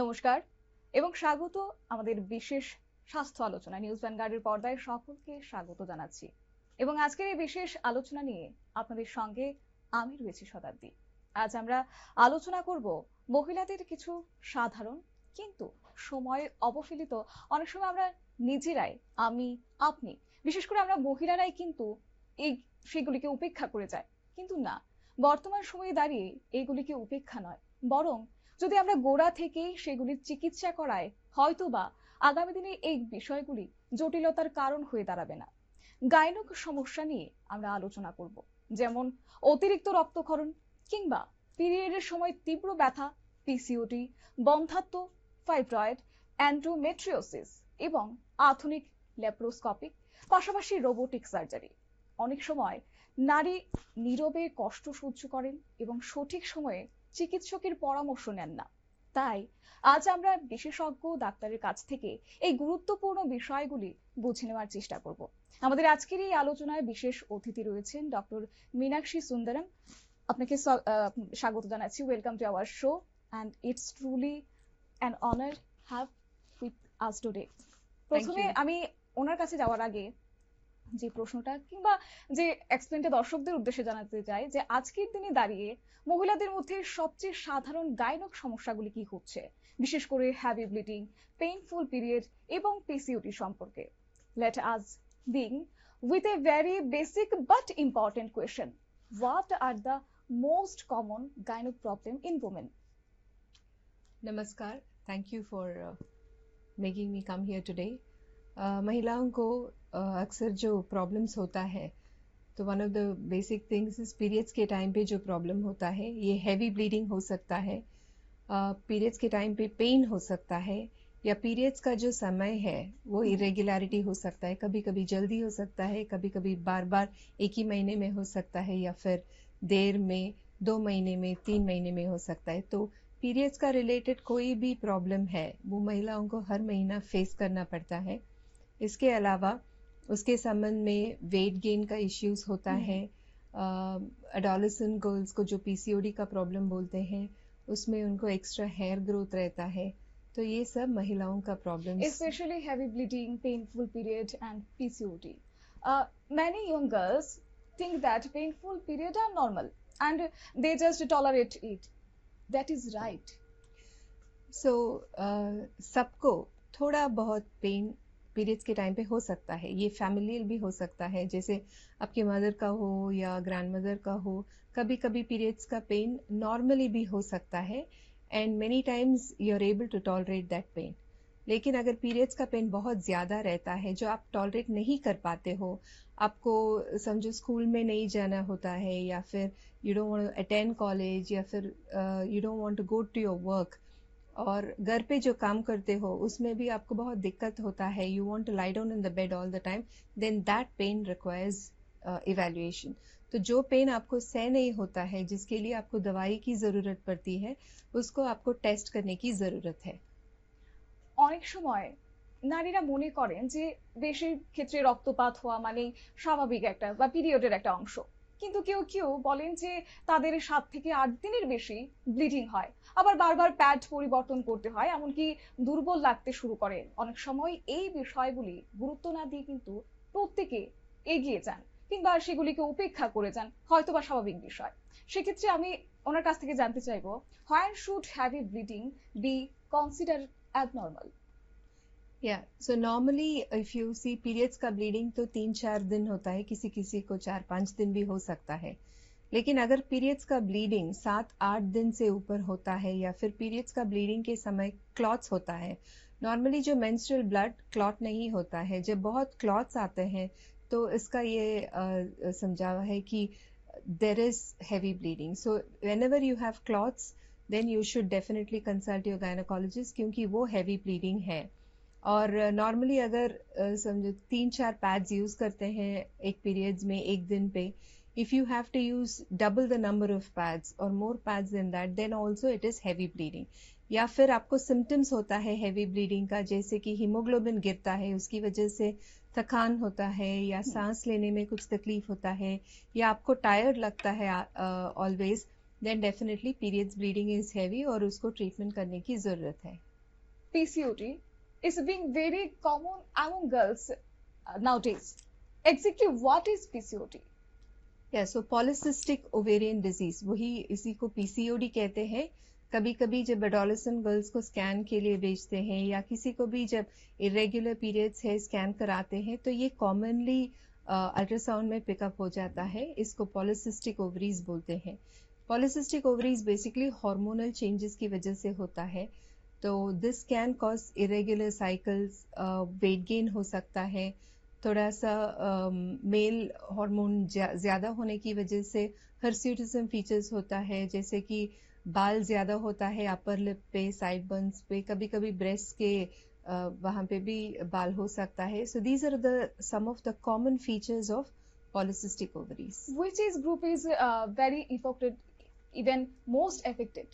নমস্কার এবং স্বাগত আমাদের বিশেষ স্বাস্থ্য আলোচনা নিউজ ভ্যানগার্ডের পর্দায় সকলকে স্বাগত জানাচ্ছি এবং আজকের এই বিশেষ আলোচনা নিয়ে আপনাদের সঙ্গে আমি রয়েছি শতাব্দী। আজ আমরা আলোচনা করব মহিলাদের কিছু সাধারণ কিন্তু সময় অবহেলিত, অনেক সময় আমরা নিজেরাই, আমি আপনি বিশেষ করে আমরা মহিলারাই কিন্তু এই সেগুলিকে উপেক্ষা করে যাই, কিন্তু না, বর্তমান সময়ে দাঁড়িয়ে এইগুলিকে উপেক্ষা নয়, বরং যদি আমরা গোড়া থেকেই সেগুলির চিকিৎসা করায় হয়তোবা আগামী দিনে এই বিষয়গুলি জটিলতার কারণ হয়ে দাঁড়াবে না। গাইনক সমস্যা নিয়ে আমরা আলোচনা করব, যেমন অতিরিক্ত রক্তক্ষরণ কিংবা পিরিয়ডের সময় তীব্র ব্যথা, পিসিওডি, বন্ধ্যাত্ব, ফাইব্রয়েড, এন্ডোমেট্রিওসিস এবং আধুনিক ল্যাপ্রোস্কোপিক, পাশাপাশি রোবোটিক সার্জারি। অনেক সময় নারী নীরবে কষ্ট সহ্য করেন এবং সঠিক সময়ে চিকিৎসকের পরামর্শ নেন না। তাই আজ আমরা বিশেষজ্ঞ ডাক্তারের কাছ থেকে এই গুরুত্বপূর্ণ বিষয়গুলি বুঝে নেওয়ার চেষ্টা করব। আমাদের আজকের এই আলোচনায় বিশেষ অতিথি রয়েছেন ডক্টর মীনাক্ষী সুন্দরম। আপনাকে স্বাগত জানাচ্ছি। Welcome to our show and it's truly an honour have with us today. প্রথমে আমি ওনার কাছে যাওয়ার আগে যে প্রশ্নটা কিংবা যে এক্সপ্লেনটা দর্শকদের উদ্দেশ্যে জানাতে চাই যে আজকের দিনে দাঁড়িয়ে মহিলাদের মধ্যে সবচেয়ে সাধারণ গাইনক সমস্যাগুলি কি হচ্ছে, বিশেষ করে হ্যাভি ব্লিডিং, পেইনফুল পিরিয়ড এবং পিসিওডি সম্পর্কে। Let us being with a very basic but important question. What are the most common gynec problem in women? Namaskar. Thank you for making me come here today. महिलाओं को अक्सर जो problems होता है, तो one of the basic things is periods के time पे जो प्रॉब्लम होता है, ये हैवी ब्लीडिंग हो सकता है, पीरियड्स के टाइम पे पेन हो सकता है, या पीरियड्स का जो समय है वो इरेगुलरिटी हो सकता है, कभी कभी जल्दी हो सकता है, कभी कभी बार बार एक ही महीने में हो सकता है, या फिर देर में 2 महीने में 3 महीने में हो सकता है। तो पीरियड्स का रिलेटेड कोई भी प्रॉब्लम है वो महिलाओं को हर महीना फेस करना पड़ता है। इसके अलावा उसके संबंध में वेट गेन का इश्यूज होता है, एडोलेसेंट गर्ल्स को जो पीसीओडी का प्रॉब्लम बोलते हैं उसमें उनको एक्स्ट्रा हेयर ग्रोथ रहता है। तो ये सब महिलाओं का problem, especially heavy bleeding, painful period and PCOD. Many young girls think that painful period are normal and they just tolerate it. That is right. So सबको थोड़ा बहुत पेन पीरियड्स के टाइम पे हो सकता है, ये फैमिलियल भी हो सकता है, जैसे आपके मदर का हो या ग्रैंड मदर का हो। कभी कभी पीरियड्स का पेन नॉर्मली भी हो सकता है and many times you are able to tolerate that pain. लेकिन अगर पीरियड्स का पेन बहुत ज़्यादा रहता है जो आप टॉलरेट नहीं कर पाते हो, आपको समझो स्कूल में नहीं जाना होता है, या फिर you don't want to attend college, या फिर you don't want to go to your work, और घर पे जो काम करते हो उसमें भी आपको बहुत दिक्कत होता है, you want to lie down in the bed all the time, then that pain requires evaluation. तो जो पेन आपको सह नहीं होता है, जिसके लिए आपको दवाई की ज़रूरत पड़ती है, उसको आपको टेस्ट करने की ज़रूरत है। অনেক সময় নারীরা মনে করেন যে বেশি ক্ষেত্রে রক্তপাত হওয়া মানে স্বাভাবিক একটা বা পিরিয়ডের একটা অংশ, কিন্তু কেউ কেউ বলেন যে তাদের 7 থেকে 8 দিনের বেশি ব্লিডিং হয়, আবার বারবার প্যাড পরিবর্তন করতে হয়, এমনকি দুর্বল লাগতে শুরু করে। অনেক সময় এই বিষয়গুলি গুরুত্ব না দিয়ে কিন্তু প্রত্যেকে এগিয়ে যান কিংবা সেগুলিকে উপেক্ষা করে যান, হয়তোবা স্বাভাবিক বিষয়। সেক্ষেত্রে আমি ওনার কাছ থেকে জানতে চাইবো, when should heavy bleeding be considered abnormal? या so normally if you see periods का ब्लीडिंग तो 3-4 दिन होता है, किसी किसी को 4-5 दिन भी हो सकता है। लेकिन अगर पीरियड्स का ब्लीडिंग 7-8 दिन से ऊपर होता है, या फिर पीरियड्स का ब्लीडिंग के समय क्लॉट्स होता है, नॉर्मली जो मेंस्ट्रुअल ब्लड क्लॉट नहीं होता है, जब बहुत क्लॉट्स आते हैं तो इसका ये समझा है कि there is heavy bleeding. So whenever you have clots then you should definitely consult your gynaecologist, क्योंकि वो हैवी ब्लीडिंग है। और नॉर्मली अगर समझो 3-4 पैड्स यूज करते हैं एक पीरियड्स में एक दिन पे, if you have to use double the number of pads और more pads then that, then also it is heavy bleeding. या फिर आपको सिम्टम्स होता है हैवी ब्लीडिंग का, जैसे कि हीमोग्लोबिन गिरता है, उसकी वजह से थकान होता है, या सांस लेने में कुछ तकलीफ होता है, या आपको टायर्ड लगता है always, then definitely periods bleeding is heavy और उसको ट्रीटमेंट करने की जरूरत है। PCOD is being very common among girls nowadays. Exactly what is PCOD? So polycystic ovarian disease वही इसी को पीसीओडी कहते हैं. कभी कभी जब एडोलेसेंट गर्ल्स को स्कैन के लिए भेजते हैं या किसी को भी जब इरेगुलर पीरियड्स है स्कैन कराते हैं तो ये कॉमनली अल्ट्रासाउंड में पिकअप हो जाता है. इसको पॉलिसिस्टिक ओवरीज बोलते हैं. Polycystic ovaries basically hormonal changes की वजह से होता है. तो this can cause irregular cycles, weight gain हो सकता है, थोड़ा सा मेल हार्मोन ज्यादा होने की वजह से हर्स्यूटिज्म फीचर्स होता है, जैसे कि बाल ज्यादा होता है अपर लिप पे, साइड बर्न्स पे, कभी कभी ब्रेस्ट के वहां पे भी बाल हो सकता है. So these are the some of the common features of polycystic ovaries. Which age group is very affected, even most affected?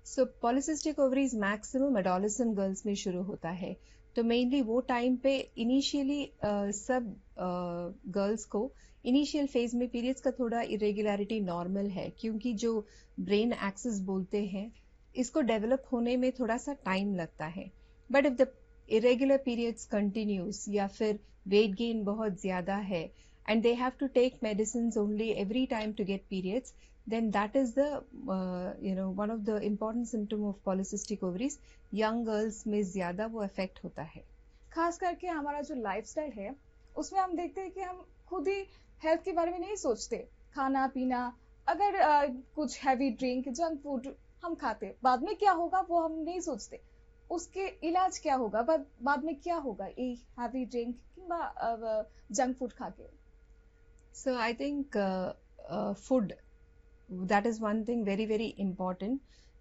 So polycystic ovaries maximum adolescent girls में शुरू होता है. तो मेनली वो टाइम पे इनिशियली सब गर्ल्स को initial phase में पीरियड्स का थोड़ा इरेगुलरिटी नॉर्मल है, क्योंकि जो ब्रेन एक्सिस बोलते हैं इसको डेवलप होने में थोड़ा सा टाइम लगता है. But if the irregular periods continues या फिर वेट गेन बहुत ज्यादा है and they have to take medicine only every time to get periods, then that is the one of the important symptom of polycystic ovaries. young girls में ज्यादा वो affect होता है. खास करके हमारा जो लाइफस्टाइल है उसमें हम देखते हैं कि हम खुद ही हेल्थ के बारे में नहीं सोचते. खाना पीना, अगर कुछ हैवी ड्रिंक, जंक फूड हम खाते, बाद में क्या होगा वो हम नहीं सोचते. उसके इलाज क्या होगा, बाद में क्या होगा ये हैवी ड्रिंक किंवा जंक फूड खा के. So I think food, that is one thing very very important,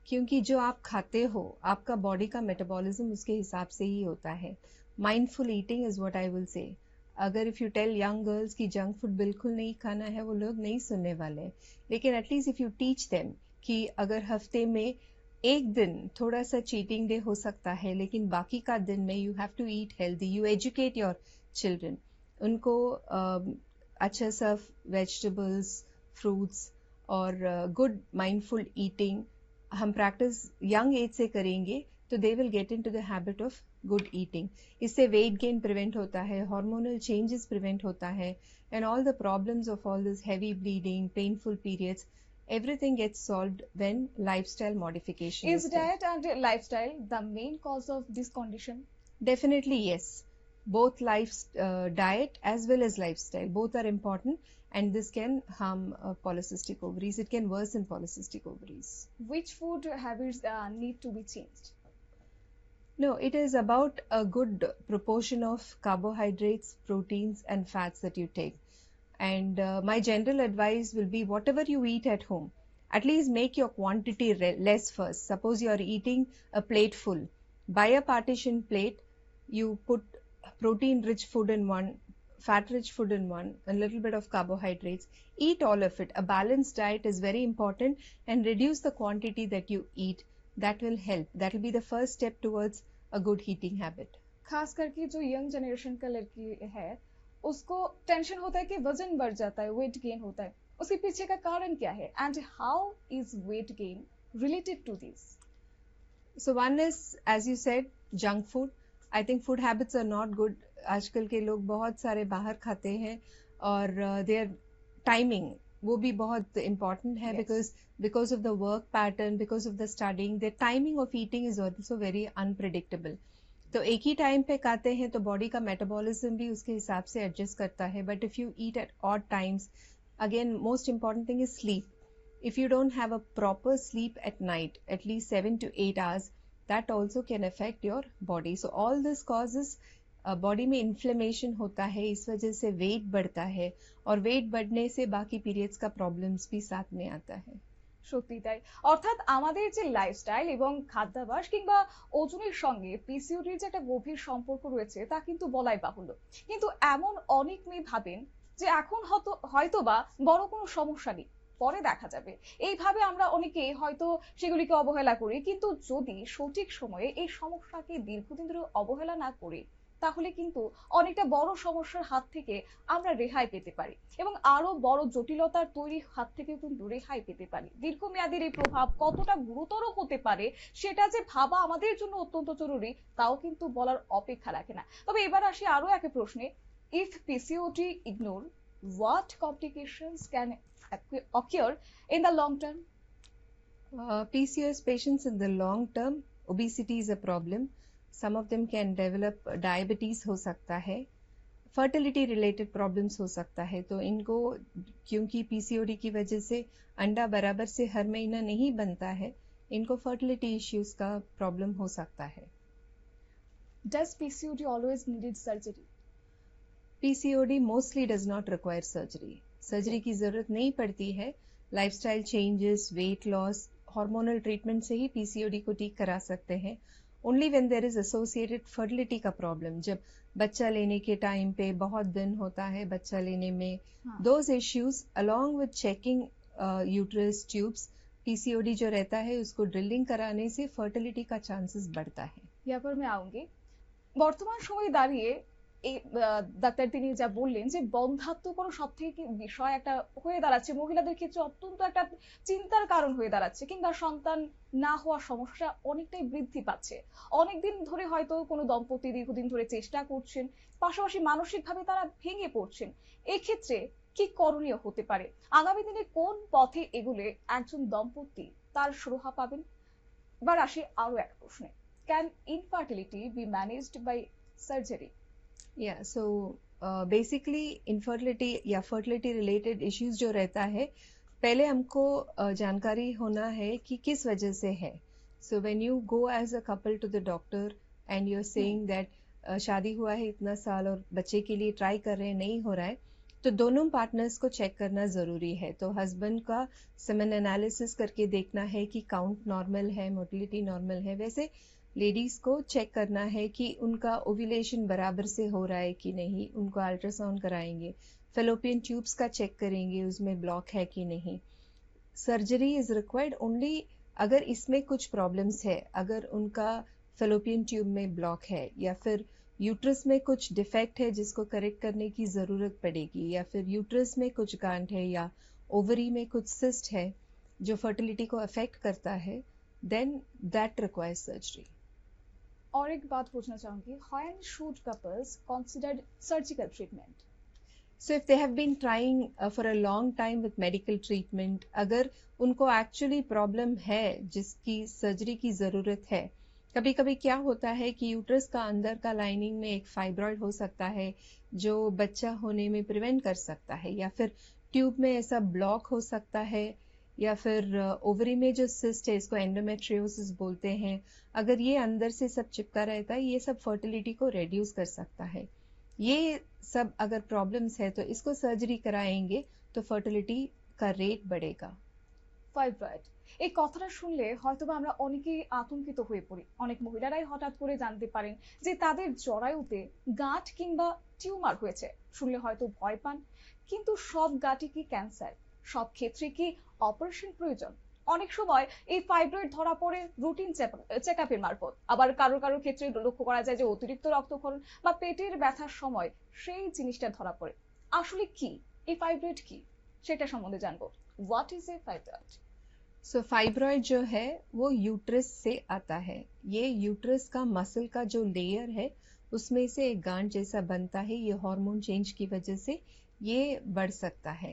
क्योंकि जो आप खाते हो आपका बॉडी का मेटाबॉलिज्म उसके हिसाब से ही होता है. Mindful eating is what I will say. अगर if you tell young girls की जंक फूड बिल्कुल नहीं खाना है, वो लोग नहीं सुनने वाले. लेकिन at least if you teach them कि अगर हफ्ते में एक दिन थोड़ा सा चीटिंग डे हो सकता है, लेकिन बाकी का दिन में you have to eat healthy. You educate your children. उनको अच्छा सा वेजिटेबल्स, फ्रूट्स और गुड माइंडफुल ईटिंग हम प्रैक्टिस यंग एज से करेंगे तो they will get in to the habit of good eating. इससे वेट गेन प्रिवेंट होता है, हार्मोनल चेंजेस प्रिवेंट होता है, and all the problems of all this heavy bleeding, painful periods, everything gets solved when lifestyle modification Is diet and lifestyle the main cause of this condition? Definitely yes. Both diet as well as lifestyle, both are important, and this can harm polycystic ovaries. It can worsen polycystic ovaries. Which food habits need to be changed? No, it is about a good proportion of carbohydrates, proteins and fats that you take. And my general advice will be, whatever you eat at home, at least make your quantity less first. Suppose you are eating a plate full. Buy a partition plate. You put protein rich food in one, fat rich food in one, a little bit of carbohydrates. Eat all of it. A balanced diet is very important, and reduce the quantity that you eat. That will help. That will be the first step towards a good eating habit. खास करके जो young generation का लड़की है उसको tension होता है कि वजन बढ़ जाता है, वेट गेन होता है. उसके पीछे का कारण क्या है, and how is weight gain related to this? So one is, as you said, junk food. I think food habits are not good. आजकल के लोग बहुत सारे बाहर खाते हैं और their timing वो भी बहुत important है. Yes. because of the work pattern, because of the studying, the timing of eating is also very unpredictable. तो एक ही टाइम पे खाते हैं तो बॉडी का मेटाबॉलिज्म भी उसके हिसाब से एडजस्ट करता है. But if you eat at odd times, again most important thing is sleep. If you don't have a proper sleep at night, at least 7 to 8 hours, that also can affect your body. So all this causes body में inflammation होता है, इस वजह से wait बढ़ता है और wait बढ़ने से बाकी पीरियड्स का प्रॉब्लम्स भी साथ में आता है. সত্যি তাই. অর্থাৎ আমাদের যে লাইফস্টাইল এবং খাদ্যাভ্যাস কিংবা ওজনের সঙ্গে পিসিওডির যে একটা গভীর সম্পর্ক রয়েছে তা কিন্তু বলাই বাহুল্য. কিন্তু এমন অনেক মেয়ে ভাবেন যে এখন হয়তোবা বড় কোনো সমস্যা নেই, পরে দেখা যাবে. এইভাবে আমরা অনেকে হয়তো সেগুলিকে অবহেলা করি. কিন্তু যদি সঠিক সময়ে এই সমস্যাকে দীর্ঘদিন ধরে অবহেলা না করে তাহলে কিন্তু অনেকটা বড় সমস্যার হাত থেকে আমরা রেহাই পেতে পারি এবং আরো বড় জটিলতার তৈরি হাত থেকে কিন্তু রেহাই পেতে পারি। দীর্ঘমেয়াদীর এই প্রভাব কতটা গুরুতর হতে পারে সেটা যে ভাবা আমাদের জন্য অত্যন্ত জরুরি, তাও কিন্তু বলার অপেক্ষা রাখে না। তবে এবার আসি আরো এক প্রশ্নে, if PCOD ignore, what complications can occur in the long term? PCOS patients in the long term, obesity is a problem. Some of them can develop diabetes हो सकता है, फर्टिलिटी रिलेटेड प्रॉब्लम्स हो सकता है। तो इनको क्योंकि पीसीओडी की वजह से अंडा बराबर से हर महीना नहीं बनता है, इनको फर्टिलिटी इश्यूज का प्रॉब्लम हो सकता है। Does PCOD always needed surgery? PCOD mostly does not require surgery. Surgery की जरूरत नहीं पड़ती है। Lifestyle changes, weight loss, hormonal treatment से ही पीसीओडी को ठीक करा सकते हैं। Only when there is associated fertility का प्रॉब्लम, जब बच्चा लेने के टाइम पे बहुत दिन होता है बच्चा लेने में, those issues along with checking uterus tubes, PCOD जो रहता है उसको ड्रिलिंग कराने से फर्टिलिटी का चांसेस बढ़ता है। यहाँ पर मैं आऊंगी। বর্তমান সময়ে দাঁড়িয়ে এই ডাক্তার তিনি যা বললেন যে বন্ধ্যাত্ব সব থেকে বিষয় একটা হয়ে দাঁড়াচ্ছে, মহিলাদের ক্ষেত্রে অত্যন্ত একটা চিন্তার কারণ হয়ে দাঁড়াচ্ছে, কিংবা সন্তান না হওয়ার সমস্যা অনেকটাই বৃদ্ধি পাচ্ছে। অনেকদিন ধরে হয়তো কোনো দম্পতি দীর্ঘদিন ধরে চেষ্টা করছেন, পাশাপাশি মানসিকভাবে তারা ভেঙে পড়ছেন। এই ক্ষেত্রে কি করণীয় হতে পারে? আগামী দিনে কোন পথে এগুলে একজন দম্পতি তার সুরাহা পাবেন? এবার আসি আরো এক প্রশ্নে, can infertility be managed by surgery? या सो बेसिकली इनफर्टिलिटी या फर्टिलिटी रिलेटेड इश्यूज जो रहता है, पहले हमको जानकारी होना है कि किस वजह से है। So when you go as a couple to the doctor and you are saying that शादी हुआ है इतना साल और बच्चे के लिए ट्राई कर रहे हैं, नहीं हो रहा है, तो दोनों पार्टनर्स को चेक करना जरूरी है। तो हस्बैंड का सेमेन एनालिसिस करके देखना है कि काउंट नॉर्मल है, मोटिलिटी नॉर्मल है। वैसे लेडीज को चेक करना है कि उनका ओव्यूलेशन बराबर से हो रहा है कि नहीं, उनको अल्ट्रासाउंड कराएंगे, फेलोपियन ट्यूब्स का चेक करेंगे उसमें ब्लॉक है कि नहीं। सर्जरी इज रिक्वायर्ड ओनली अगर इसमें कुछ प्रॉब्लम्स है, अगर उनका फेलोपियन ट्यूब में ब्लॉक है या फिर यूट्रस में कुछ डिफेक्ट है जिसको करेक्ट करने की जरूरत पड़ेगी, या फिर यूट्रस में कुछ गांठ है या ओवरी में कुछ सिस्ट है जो फर्टिलिटी को अफेक्ट करता है, देन दैट रिक्वायर्स सर्जरी। और एक बात पूछना चाहूंगी, when should couples consider surgical treatment? So if they have been trying for a long time with medical treatment, अगर उनको एक्चुअली प्रॉब्लम है जिसकी सर्जरी की जरूरत है, कभी कभी क्या होता है कि यूट्रस का अंदर का लाइनिंग में एक फाइब्रॉइड हो सकता है जो बच्चा होने में प्रिवेंट कर सकता है, या फिर ट्यूब में ऐसा ब्लॉक हो सकता है, या फिर ओवरी में जो सिस्ट है इसको एंडोमेट्रियोसिस बोलते हैं, अगर ये अंदर से सब चिपका रहता है, ये सब फर्टिलिटी को रेड्यूस कर सकता है। ये सब अगर प्रॉब्लम्स है तो इसको सर्जरी कराएंगे तो फर्टिलिटी का रेट बढ़ेगा। ফাইব্রয়েড, এই কথাটা শুনলে হয়তোবা আমরা অনেকেই আতঙ্কিত হয়ে পড়ি। অনেক মহিলারাই হঠাৎ করে জানতে পারেন যে তাদের জরায়ুতে গাঁট কিংবা টিউমার হয়েছে। শুনলে হয়তো ভয় পান, কিন্তু সব গাঁটই কি ক্যান্সার? সব ক্ষেত্রে কি অপারেশন প্রয়োজন? অনেক সময় এই ফাইব্রয়েড ধরা পড়ে রুটিন চেকআপের মারফত, আবার কারো কারো ক্ষেত্রে লক্ষ্য করা যায় যে অতিরিক্ত রক্তক্ষরণ বা পেটের ব্যথার সময় সেই জিনিসটা ধরা পড়ে। আসলে কি এই ফাইব্রয়েড, কি সেটা সম্বন্ধে জানবো। What is a fibroid? So fibroid जो है वो यूट्रस से आता है। ये यूट्रस का मसल का जो लेयर है उसमें से एक गांठ जैसा बनता है, ये हार्मोन चेंज की वजह से ये बढ़ सकता है।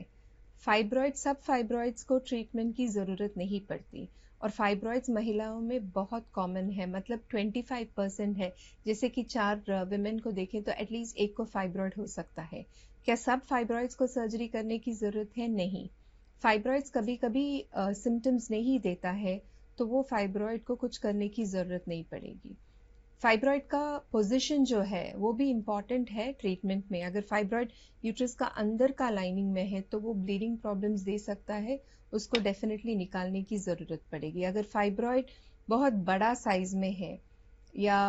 फाइब्रॉइड, सब फाइब्रॉइड्स को ट्रीटमेंट की जरूरत नहीं पड़ती, और फाइब्रॉइड्स महिलाओं में बहुत कॉमन है, मतलब 25% है। जैसे कि 4 विमेन को देखें तो एटलीस्ट एक को फाइब्रॉइड हो सकता है। क्या सब फाइब्रॉइड्स को सर्जरी करने की जरूरत है? नहीं। फाइब्रॉइड्स कभी कभी सिम्टम्स नहीं देता है तो वो फाइब्रॉइड को कुछ करने की जरूरत नहीं पड़ेगी। फाइब्रॉइड का पोजीशन जो है वो भी इम्पॉर्टेंट है ट्रीटमेंट में। अगर फाइब्रॉइड यूट्रस का अंदर का लाइनिंग में है तो वो ब्लीडिंग प्रॉब्लम्स दे सकता है, उसको डेफिनेटली निकालने की जरूरत पड़ेगी। अगर फाइब्रॉइड बहुत बड़ा साइज में है या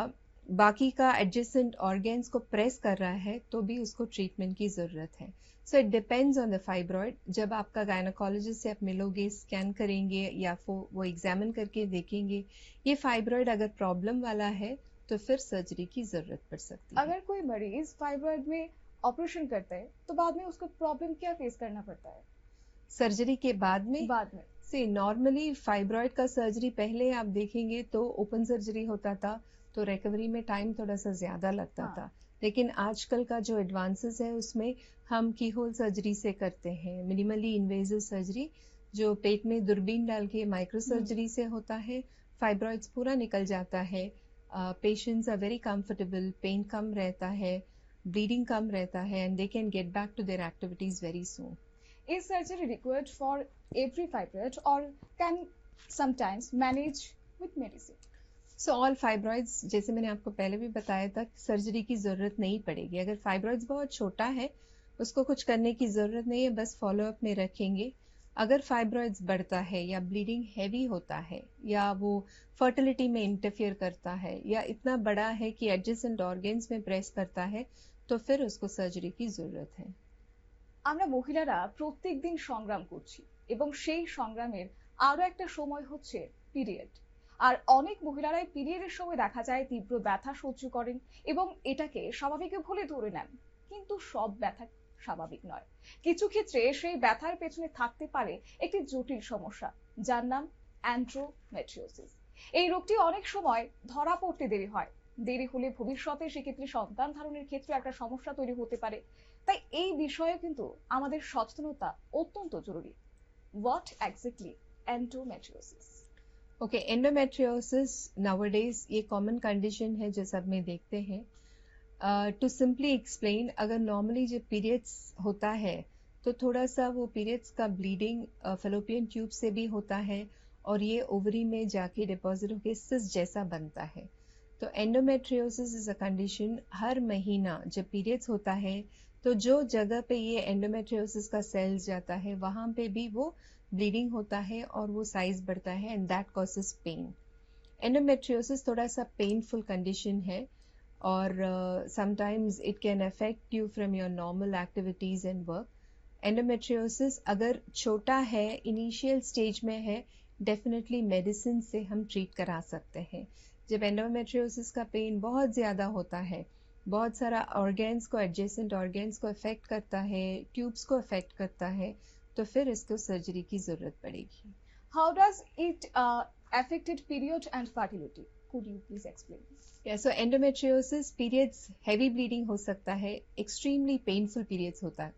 बाकी का एडजेसेंट ऑर्गेन्स को प्रेस कर रहा है तो भी उसको ट्रीटमेंट की जरूरत है। So it depends on the fibroid. जब आपका गायनोकोलॉजिस्ट से आप मिलोगे, स्कैन करेंगे या वो एग्जामिन करके देखेंगे, ये फाइब्रॉइड अगर प्रॉब्लम वाला है तो फिर सर्जरी की जरूरत पड़ सकती है। अगर कोई मरीज फाइब्रॉइड में ऑपरेशन करता है तो बाद में उसको प्रॉब्लम क्या फेस करना पड़ता है? सर्जरी के बाद में बाद में से नॉर्मली फाइब्रॉइड का सर्जरी पहले आप देखेंगे तो ओपन सर्जरी होता था, तो रिकवरी में टाइम थोड़ा सा ज्यादा लगता हाँ। था। लेकिन आजकल का जो एडवांसेस है उसमें हम की होल सर्जरी से करते हैं, मिनिमली इन्वेजिव सर्जरी, जो पेट में दूरबीन डाल के माइक्रो सर्जरी से होता है। फाइब्रॉइड्स पूरा निकल जाता है, patients are very comfortable, pain कम रहता है, ब्लीडिंग कम रहता है, and they can get back to their activities very soon. is surgery required for every fibroid or can sometimes manage with medicine? So all fibroids, जैसे मैंने आपको पहले भी बताया था, सर्जरी की जरूरत नहीं पड़ेगी। अगर फाइब्रॉइड्स बहुत छोटा है उसको कुछ करने की जरूरत नहीं है, बस फॉलोअप में रखेंगे। अगर फाइब्रॉइड्स बढ़ता है या ब्लीडिंग हैवी होता है या वो फर्टिलिटी में इंटरफियर करता है या इतना बड़ा है कि एडजेसेंट ऑर्गेन्स में प्रेस करता है, तो फिर उसको सर्जरी की जरूरत है। আমরা মহিলারা প্রত্যেক দিন সংগ্রাম করছি এবং সেই সংগ্রামের আরো একটা সময় হচ্ছে পিরিয়ড। আর অনেক মহিলারাই পিরিয়ডের সময় দেখা যায় তীব্র ব্যথা সহ্য করেন এবং এটাকে স্বাভাবিক বলে ধরে নেন, কিন্তু সব ব্যথা স্বাভাবিক নয়। কিছু ক্ষেত্রে সেই ব্যথার পেছনে থাকতে পারে একটি জটিল সমস্যা যার নাম অ্যান্ড্রোমেট্রিওসিস। এই রোগটি অনেক সময় ধরা পড়তে দেরি হয়, দেরি হলে ভবিষ্যতে সেক্ষেত্রে সন্তান ধারণের ক্ষেত্রে একটা সমস্যা তৈরি হতে পারে। তাই এই বিষয়ে কিন্তু আমাদের সচেতনতা অত্যন্ত জরুরি। What exactly endometriosis? Okay, endometriosis nowadays ये कॉमन कंडीशन है जो सब में देखते हैं। टू सिंपली एक्सप्लेन, अगर नॉर्मली जब पीरियड्स होता है तो थोड़ा सा वो पीरियड्स का ब्लीडिंग फेलोपियन ट्यूब से भी होता है और ये ओवरी में जाके डिपॉजिट होके सिस्ट जैसा बनता है। तो एंडोमेट्रियोसिस इज अ कंडीशन, हर महीना जब पीरियड्स होता है तो जो जगह पे ये एंडोमेट्रियोसिस का सेल्स जाता है वहां पे भी वो ब्लीडिंग होता है और वो साइज बढ़ता है, and that causes pain. Endometriosis थोड़ा सा पेनफुल कंडीशन है और sometimes it can affect you from your normal activities and work. Endometriosis अगर छोटा है, इनिशियल स्टेज में है, डेफिनेटली मेडिसिन से हम ट्रीट करा सकते हैं। जब एंडोमेट्रियोसिस का पेन बहुत ज्यादा होता है, बहुत सारा ऑर्गेन्स को, एडजेसेंट ऑर्गेन्स को अफेक्ट करता है, ट्यूब्स को अफेक्ट करता है, तो फिर इसको सर्जरी की जरूरत पड़ेगी। How does it affected period and fertility? Could you please explain? So endometriosis, periods heavy bleeding हो सकता है, एक्सट्रीमली पेनफुल पीरियड्स होता है,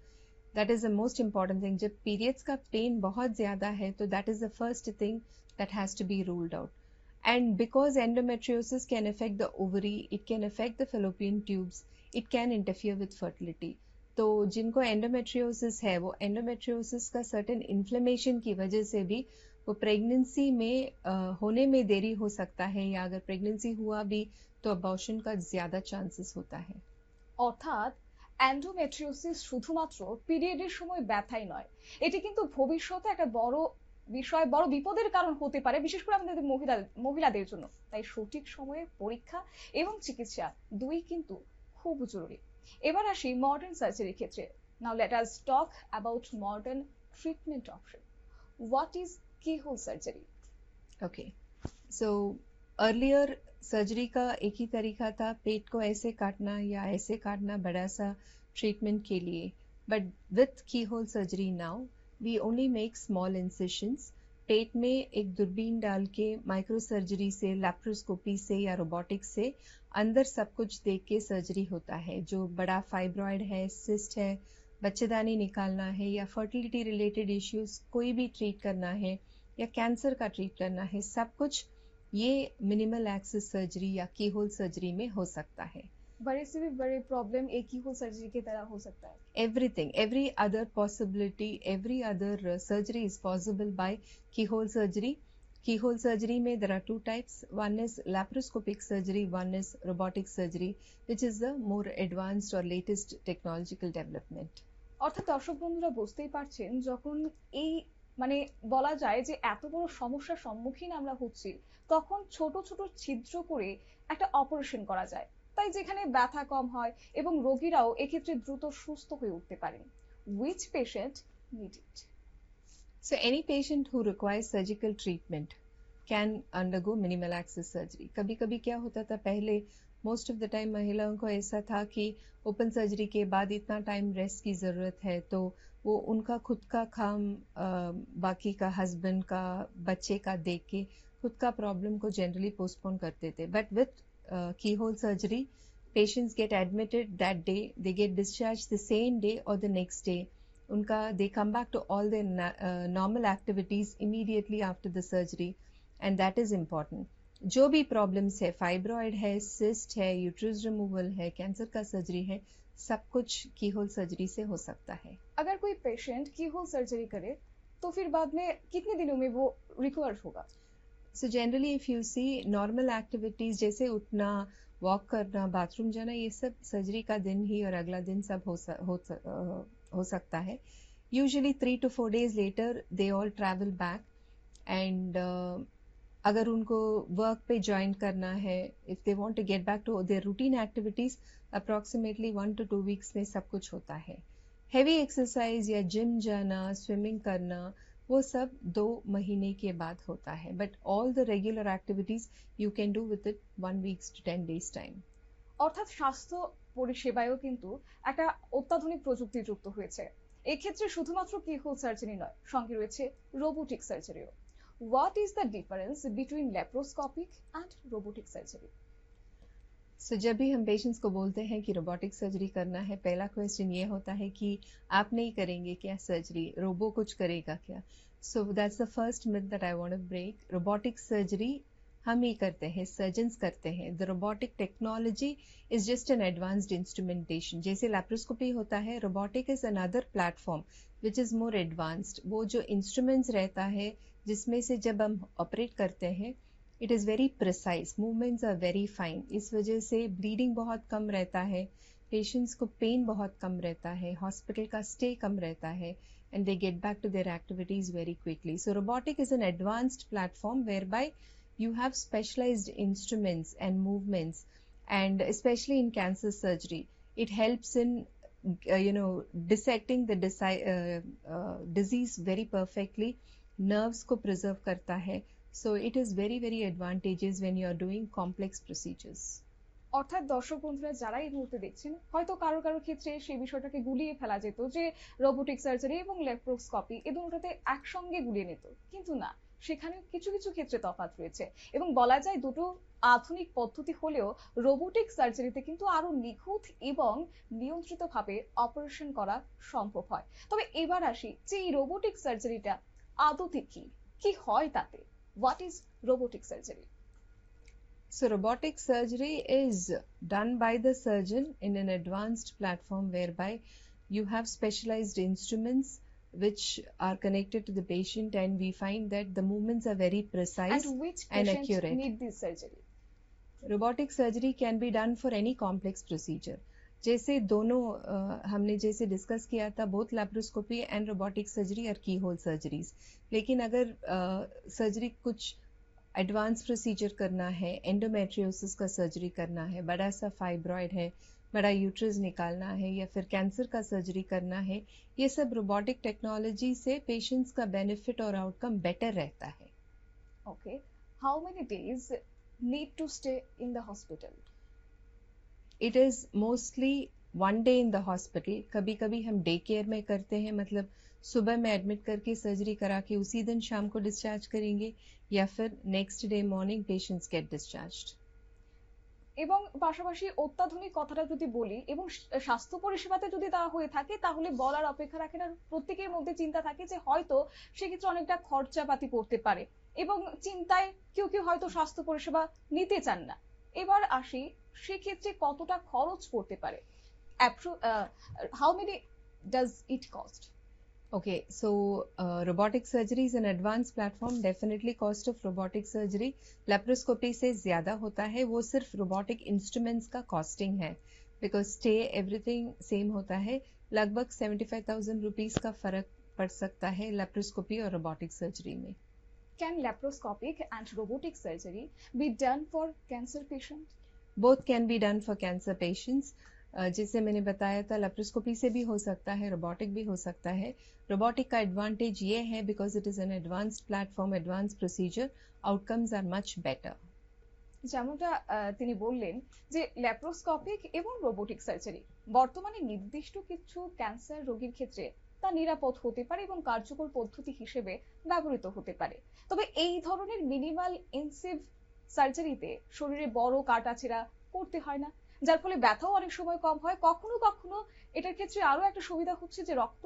that is the most important thing. जब पीरियड्स का पेन बहुत ज्यादा है तो that is the first thing that has to be ruled out. And because endometriosis can affect the ovary, it can affect the fallopian tubes, it can interfere with fertility. तो जिनको endometriosis है वो endometriosis का certain inflammation की वजह से भी वो प्रेगनेंसी में होने में देरी हो सकता है, या अगर प्रेगनेंसी हुआ भी तो अबॉर्शन का ज्यादा चांसेस होता है। অর্থাৎ অ্যান্ডোমেট্রিওসিস শুধুমাত্র পিরিয়ডের সময় ব্যথাই নয়, এটি কিন্তু ভবিষ্যতে একটা বড় বিষয়, বড় বিপদের কারণ হতে পারে, বিশেষ করে আমাদের মহিলাদের জন্য। তাই সঠিক সময়ে পরীক্ষা এবং চিকিৎসা দুই কিন্তু খুব জরুরি। এবার আসি মডার্ন সার্জারির ক্ষেত্রে। Now let us talk about modern treatment option. What is keyhole surgery? Okay, so earlier surgery का एक ही तरीका था, पेट को ऐसे काटना या ऐसे काटना बड़ा सा ट्रीटमेंट के लिए, but with keyhole surgery now we only make small incisions. पेट में एक दूरबीन डाल के माइक्रो सर्जरी से, लैप्रोस्कोपी से या रोबोटिक्स से अंदर सब कुछ देख के सर्जरी होता है। जो बड़ा फाइब्रॉइड है, सिस्ट है, बच्चेदानी निकालना है या फर्टिलिटी रिलेटेड इश्यूज कोई भी ट्रीट करना है या कैंसर का ट्रीट करना है, सब कुछ ये मिनिमल एक्सेस सर्जरी या की होल सर्जरी में हो सकता है। बड़े से भी बड़े प्रॉब्लम एक ही होल सर्जरी की तरह हो सकता है। Everything, every other possibility, every other surgery is possible by keyhole surgery. Keyhole surgery में there are two types. One is laparoscopic surgery, one is robotic surgery, which is the more advanced or latest technological development. অর্থাৎ দর্শক বন্ধুরা বুঝতেই পারছেন, যখন এই মানে বলা যায় যে এত বড় সমস্যার সম্মুখীন আমরা হচ্ছি, তখন ছোট ছোট ছিদ্র করে একটা অপারেশন করা যায়। তাই যেখানে ব্যথা কম হয় এবং রোগীরাও এক্ষেত্রে দ্রুত সুস্থ হয়ে উঠতে পারেন। Which patient need it? So any patient who requires surgical treatment can undergo minimal access surgery. कभी कभी क्या होता था पहले, मोस्ट ऑफ द टाइम महिलाओं को ऐसा था कि ओपन सर्जरी के बाद इतना टाइम रेस्ट की ज़रूरत है, तो वो उनका खुद का काम बाकी का हस्बैंड का बच्चे का देख के खुद का प्रॉब्लम को जनरली पोस्टपोन करते थे. But with keyhole surgery, patients get admitted that day, they get discharged the same day or the next day. उनका they come back to all their normal activities immediately after the surgery, and that is important. जो भी problems है, fibroid है, cyst है, uterus removal है, cancer का surgery है, सब कुछ की होल सर्जरी से हो सकता है. अगर कोई पेशेंट की होल सर्जरी करे तो फिर बाद में कितने दिनों में वो रिकवर होगा? So generally if you see normal activities जैसे उठना, वॉक करना, बाथरूम जाना, ये सब सर्जरी का दिन ही और अगला दिन सब हो सकता है. Usually 3 to 4 days later they all travel back, and अगर उनको वर्क पे ज्वाइन करना है, if they want to get back to their routine activities, approximately 1 to 2 weeks में सब कुछ होता है. हैवी एक्सरसाइज या जिम जाना, स्विमिंग करना, वो सब 2 महीने के बाद होता है. But all the regular activities you can do with it 1 week to 10 days time. অর্থাৎ স্বাস্থ্য পরিষেবায়ও কিন্তু একটা অত্যাধুনিক প্রযুক্তি যুক্ত হয়েছে. এক্ষেত্রে শুধুমাত্র কিহোল সার্জারি নয়, সঙ্গে রয়েছে রোবোটিক সার্জারিও. What is the difference between laparoscopic and robotic surgery? So जब भी हम पेशेंट्स को बोलते हैं कि रोबोटिक सर्जरी करना है, पहला क्वेश्चन ये होता है कि आप नहीं करेंगे क्या सर्जरी, रोबो कुछ करेगा क्या? So that's the first myth that I want to break. Robotic surgery हम ही करते हैं, सर्जन्स करते हैं. The robotic technology is just an advanced instrumentation. जैसे लैप्रोस्कोपी होता है, robotic is another platform which is more advanced. वो जो इंस्ट्रूमेंट्स रहता है जिसमें से जब हम ऑपरेट करते हैं, it is very precise, movements are very fine. इस वजह से ब्लीडिंग बहुत कम रहता है, पेशेंट्स को पेन बहुत कम रहता है, हॉस्पिटल का स्टे कम रहता है, and they get back to their activities very quickly. So robotic is an advanced platform where by you have specialized instruments and movements, and especially in cancer surgery it helps in dissecting the disease very perfectly. nerves ko preserve karta hai, so it is very very advantageous when you are doing complex procedures. অর্থাৎ দর্শক বন্ধুরা যারা এই মুহূর্তে দেখছেন, হয়তো কারো কারো ক্ষেত্রে সেই বিষয়টাকে গুলিয়ে ফেলা যেত যে রোবোটিক সার্জারি এবং ল্যাপ্রোস্কোপি এই দুটোতে একসঙ্গে গুলিয়ে নিত, কিন্তু না, সেখানে কিছু কিছু ক্ষেত্রে তফাৎ রয়েছে এবং বলা যায় দুটো আধুনিক পদ্ধতি হলেও রোবোটিক সার্জারিতে কিন্তু আরো নিখুঁত এবং নিয়ন্ত্রিতভাবে অপারেশন করা সম্ভব হয়. তবে এবার আসি যে এই রোবোটিক সার্জারিটা আদতে কি কি হয় তাতে. What is robotic surgery? So robotic surgery is done by the surgeon in an advanced platform whereby you have specialized instruments which are connected to the patient, and we find that the movements are very precise and which and patient accurate. need this surgery? Robotic surgery can be done for any complex procedure. जैसे दोनों हमने जैसे discuss किया था, both laparoscopy and robotic surgery और की whole surgeries. लेकिन अगर सर्जरी कुछ एडवांस प्रोसीजर करना है, एंडोमेट्रियोसिस का सर्जरी करना है, बड़ा सा फाइब्रॉइड है, बड़ा यूट्रस निकालना है, या फिर कैंसर का सर्जरी करना है, ये सब रोबोटिक टेक्नोलॉजी से पेशेंट्स का बेनिफिट और आउटकम बेटर रहता है. Okay. How many days need to stay in the hospital? It is mostly 1 day in the hospital. कभी कभी हम डे केयर में करते हैं, मतलब सुबह में एडमिट करके सर्जरी करा के उसी दिन शाम को डिस्चार्ज करेंगे, या फिर next day morning patients get discharged. এবং পাশাপাশি অত্যাধুনিক কথাটা যদি বলি এবং স্বাস্থ্য পরিষেবাতে যদি তা হয়ে থাকে তাহলে বলার অপেক্ষা রাখে না. প্রত্যেকের মধ্যে চিন্তা থাকে যে হয়তো সেক্ষেত্রে অনেকটা খরচাপাতি পড়তে পারে এবং চিন্তায় কেউ কেউ হয়তো স্বাস্থ্য পরিষেবা নিতে চান না. এবার আসি সেক্ষেত্রে কতটা খরচ পড়তে পারে. How many does it cost? Okay, so robotic surgery is an advanced platform. Definitely cost of robotic surgery laparoscopy से ज़्यादा होता है. वो सिर्फ robotic instruments का costing है, because stay everything same होता है. लगभग 75,000 rupees का फर्क पड़ सकता है laparoscopy और robotic surgery में. Can laparoscopic and robotic surgery be done for cancer patients? Both can be done for cancer patients. जैसे मैंने बताया था लेप्रोस्कोपी से भी हो सकता है, रोबोटिक भी हो सकता है। रोबोटिक का एडवांटेज ये है because it is an advanced platform, advance procedure, outcomes are much better. যেমনটা তিনি বললেন যে ল্যাপ্রোস্কোপিক এবং রোবোটিক সার্জারি বর্তমানে নির্দিষ্ট কিছু ক্যান্সার রোগীর ক্ষেত্রে তা নিরাপদ হতে পারে এবং কার্যকর পদ্ধতি হিসেবে ব্যবহৃত হতে পারে। তবে এই ধরনের মিনিমাল ইনসিভ সার্জারিতে শরীরে বড় কাটাছেঁড়া করতে হয় না, যার ফলে ব্যথাও অনেক সময় কম হয়। কখনো কখনো এটার ক্ষেত্রে আরো একটা সুবিধা হচ্ছে যে রক্ত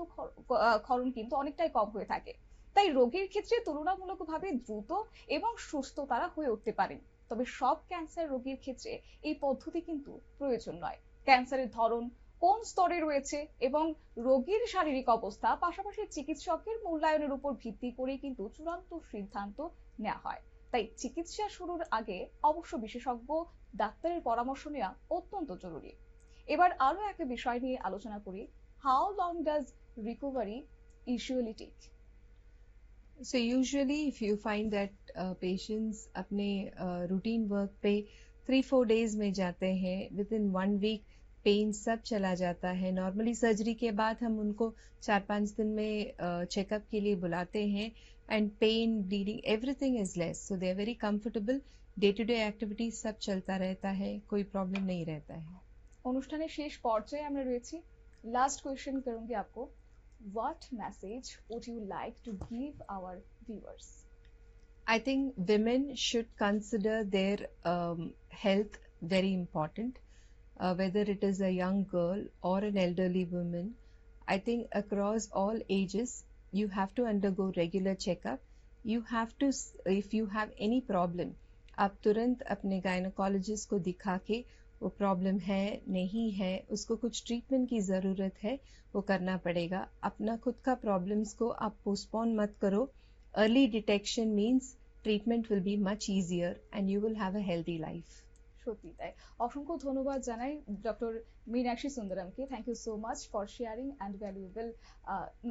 ক্ষরণ কিন্তু অনেকটাই কম হয়ে থাকে। তাই রোগীর ক্ষেত্রে তুলনামূলকভাবে দ্রুত এবং সুস্থ তারা হয়ে উঠতে পারেন। তবে সব ক্যান্সার রোগীর ক্ষেত্রে এই পদ্ধতি কিন্তু প্রয়োজন নয়। ক্যান্সারের ধরন, কোন স্তরে রয়েছে এবং রোগীর শারীরিক অবস্থা, পাশাপাশি চিকিৎসকের মূল্যায়নের উপর ভিত্তি করে কিন্তু চূড়ান্ত সিদ্ধান্ত নেওয়া হয়। তাই চিকিৎসা শুরুর আগে অবশ্য বিশেষজ্ঞ ডাক্তারের পরামর্শ নেওয়া অত্যন্ত জরুরি। এবার আরো একটা বিষয় নিয়ে আলোচনা করি। How long does recovery usually take? So usually if you find that patients अपने रूटीन वर्क पे 3-4 days में जाते हैं, विद इन 1 week पेन सब चला जाता है। नॉर्मली सर्जरी के बाद हम उनको 4-5 दिन में चेकअप के लिए बुलाते हैं and pain, bleeding, everything is less, so they are very comfortable. Day to day activities सब चलता रहता है, कोई प्रॉब्लम नहीं रहता है। অনুষ্ঠানের শেষ পর্যায়ে আমরা রয়েছি। লাস্ট কোয়েশ্চেন করুंगी आपको। What message would you like to give our viewers? I think women should consider their health very important, whether it is a young girl or an elderly woman. I think across all ages, you have to undergo regular checkup. You have to, if you have any problem, आप तुरंत अपने gynaecologist को दिखा के वो problem है नहीं है, उसको कुछ ट्रीटमेंट की ज़रूरत है, वो करना पड़ेगा। अपना खुद का प्रॉब्लम्स को आप पोस्टपोन मत करो। Early detection means treatment will be much easier and you will have a healthy life. সত্যি তাই। অসংখ্য ধন্যবাদ জানাই ডক্টর মীনাক্ষী সুন্দরমকে। Thank you so much for sharing and valuable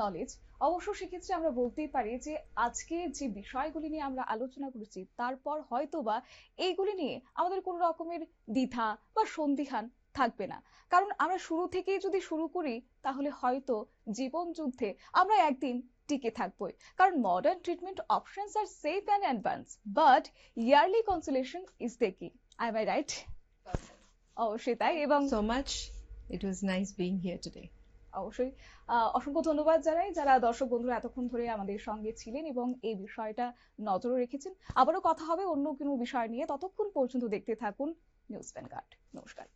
knowledge. অবশ্য সেক্ষেত্রে আমরা বলতেই পারি যে আজকে যে বিষয়গুলি নিয়ে আমরা আলোচনা করেছি তারপর হয়তোবা এইগুলি নিয়ে আমাদের কোনো রকমের দ্বিধা বা সন্দিহান থাকবে না। কারণ আমরা শুরু থেকেই যদি শুরু করি তাহলে হয়তো জীবন যুদ্ধে আমরা একদিন টিকে থাকবোই। কারণ modern treatment options are safe and advance, but early consultation is the key. Am I right? অবশ্যই তাই। এবং so much, it was nice being here today. অবশ্যই অসংখ্য ধন্যবাদ জানাই যারা দর্শক বন্ধুরা এতক্ষণ ধরে আমাদের সঙ্গে ছিলেন এবং এই বিষয়টা নজরে রেখেছেন। আবারও কথা হবে অন্য কোনো বিষয় নিয়ে। ততক্ষণ পর্যন্ত দেখতে থাকুন নিউজ ভ্যানগার্ড। নমস্কার।